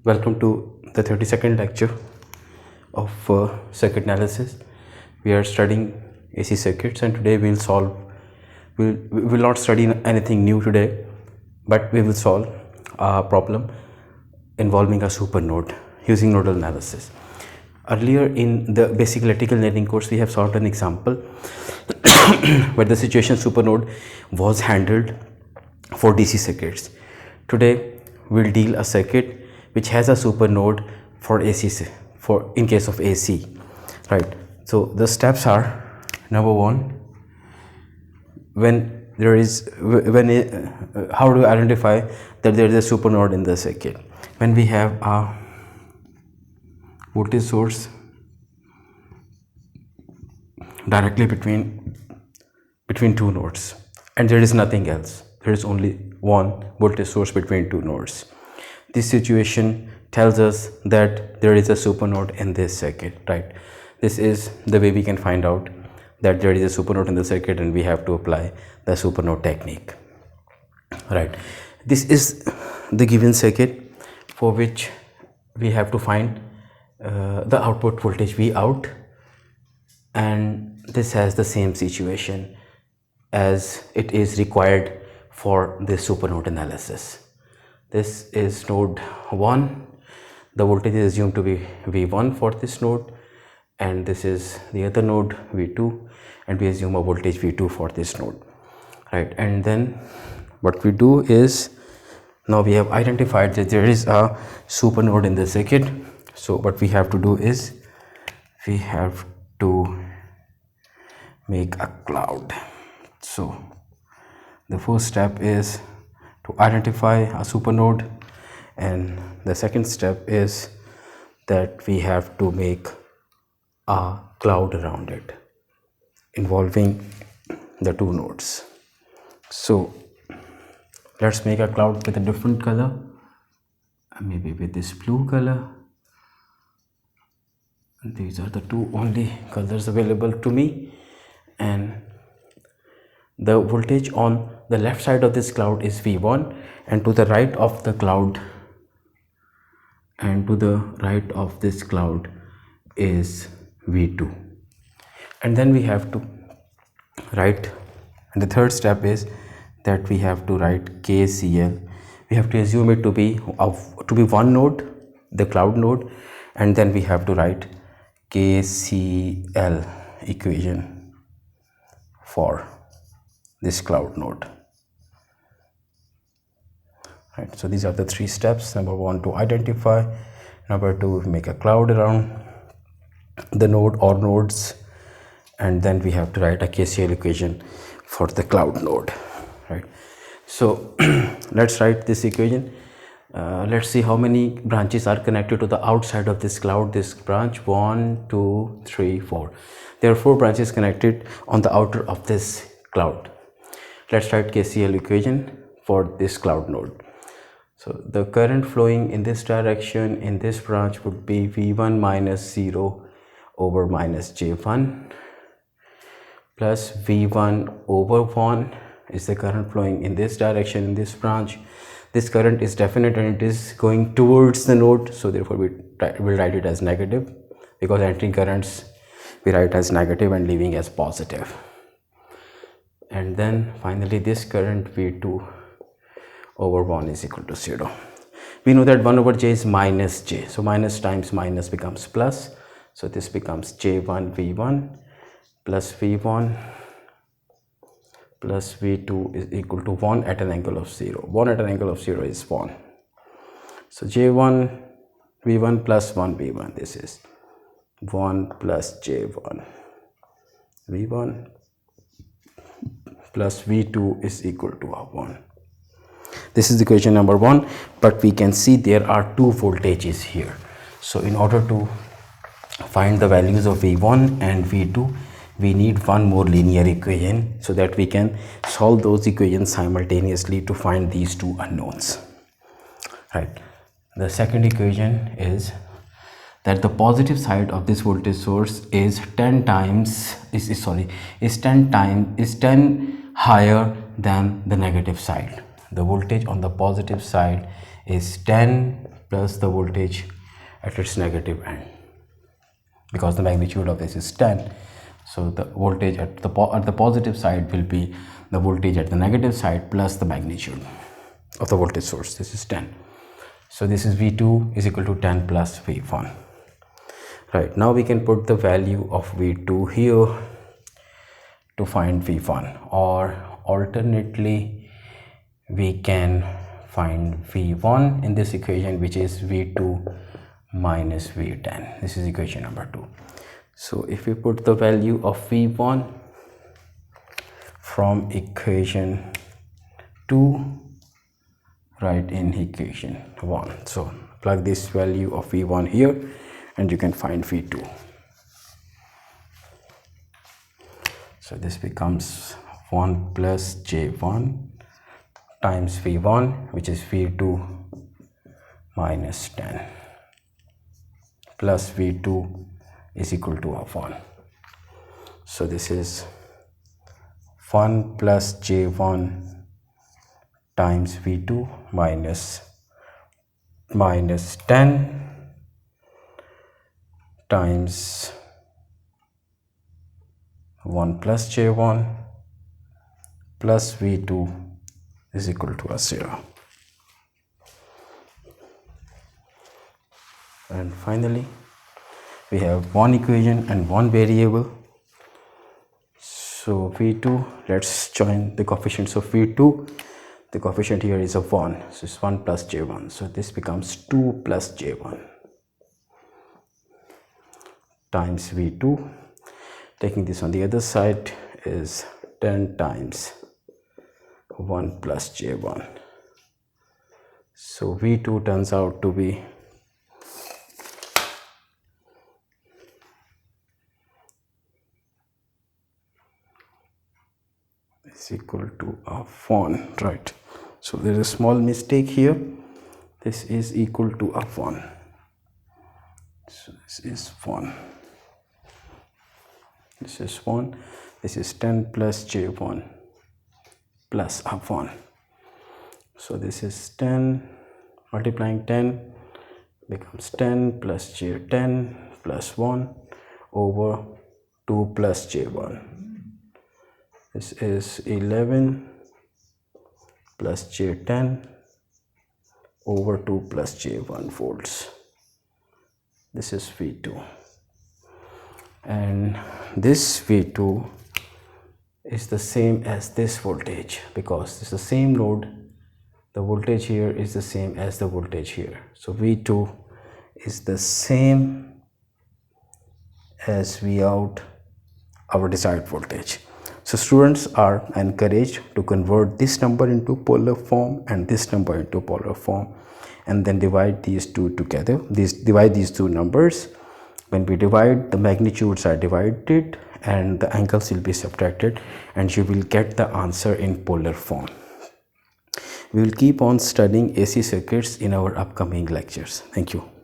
Welcome to the 32nd lecture of circuit analysis. We are studying AC circuits, and today we will not study anything new today, but we will solve a problem involving a supernode using nodal analysis. Earlier in the basic electrical engineering course, we have solved an example where the situation supernode was handled for DC circuits. Today we'll deal a circuit which has a supernode for AC, for in case of AC, right? So the steps are: number one, how do you identify that there is a supernode in the circuit? When we have a voltage source directly between two nodes and there is nothing else, there is only one voltage source between two nodes. This situation tells us that there is a supernode in this circuit, right? This is the way we can find out that there is a supernode in the circuit, and we have to apply the supernode technique, right? This is the given circuit for which we have to find the output voltage V out, and this has the same situation as it is required for this supernode analysis. This is node 1. The voltage is assumed to be V1 for this node, and this is the other node V2, and we assume a voltage V2 for this node, right? And then what we do is, now we have identified that there is a supernode in the circuit. So what we have to do is we have to make a cloud. So the first step is to identify a supernode, and the second step is that we have to make a cloud around it involving the two nodes. So let's make a cloud with a different color, maybe with this blue color. These are the two only colors available to me, and the voltage on the left side of this cloud is V1, and to the right of the cloud is V2. And then we have to write, and the third step is that we have to write KCL. We have to assume it to be one node, the cloud node, and then we have to write KCL equation for this cloud node, right? So these are the three steps. Number one, to identify. Number two, make a cloud around the node or nodes, and then we have to write a KCL equation for the cloud node, right? So let's write this equation. Let's see how many branches are connected to the outside of this cloud. This branch, 1 2 3 4. There are 4 branches connected on the outer of this cloud. Let's write KCL equation for this cloud node. So the current flowing in this direction in this branch would be V1 minus 0 over minus J1 plus V1 over 1 is the current flowing in this direction in this branch. This current is definite and it is going towards the node, so therefore we will write it as negative, because entering currents we write as negative and leaving as positive. And then finally this current V2 over 1 is equal to 0. We know that 1 over J is minus J, so minus times minus becomes plus, so this becomes J1 V1 plus V1 plus V2 is equal to 1 at an angle of 0. 1 at an angle of 0 is 1. So J1 V1 plus 1 V1, this is 1 plus J1 V1 plus V2 is equal to 1. This is equation number 1, but we can see there are two voltages here. So in order to find the values of V1 and V2, we need one more linear equation so that we can solve those equations simultaneously to find these two unknowns, right? The second equation is that the positive side of this voltage source is 10 higher than the negative side. The voltage on the positive side is 10 plus the voltage at its negative end. Because the magnitude of this is 10, so the voltage at the positive side will be the voltage at the negative side plus the magnitude of the voltage source. This is 10. So this is V2 is equal to 10 plus V1. Right, now we can put the value of V2 here to find V1, or alternately we can find V1 in this equation, which is V2 minus V10. This is equation number 2. So if we put the value of V1 from equation 2 right in equation 1, so plug this value of V1 here and you can find V2. So this becomes 1 plus J1 times V1, which is V2 minus 10, plus V2 is equal to 1. So this is 1 plus J1 times V2 minus 10 times 1 plus J1 plus V2 is equal to 0. And finally we have one equation and one variable. So V2, let's join the coefficients of V2. The coefficient here is 1, so it's 1 plus J1, so this becomes 2 plus J1 times V2. Taking this on the other side is 10 times 1 plus J1. So V2 turns out to be is equal to 1, right? So there is a small mistake here. This is equal to 1. So this is 1. This is 1. This is 10 plus J1 plus 1. So this is 10 multiplying 10 becomes 10 plus J10 plus 1 over 2 plus J1. This is 11 plus J10 over 2 plus J1 volts. This is V2. And this V2 is the same as this voltage, because it's the same load. The voltage here is the same as the voltage here. So V2 is the same as V out, our desired voltage. So students are encouraged to convert this number into polar form and this number into polar form, and then divide these two together. Divide these two numbers. When we divide, the magnitudes are divided and the angles will be subtracted, and you will get the answer in polar form. We will keep on studying AC circuits in our upcoming lectures. Thank you.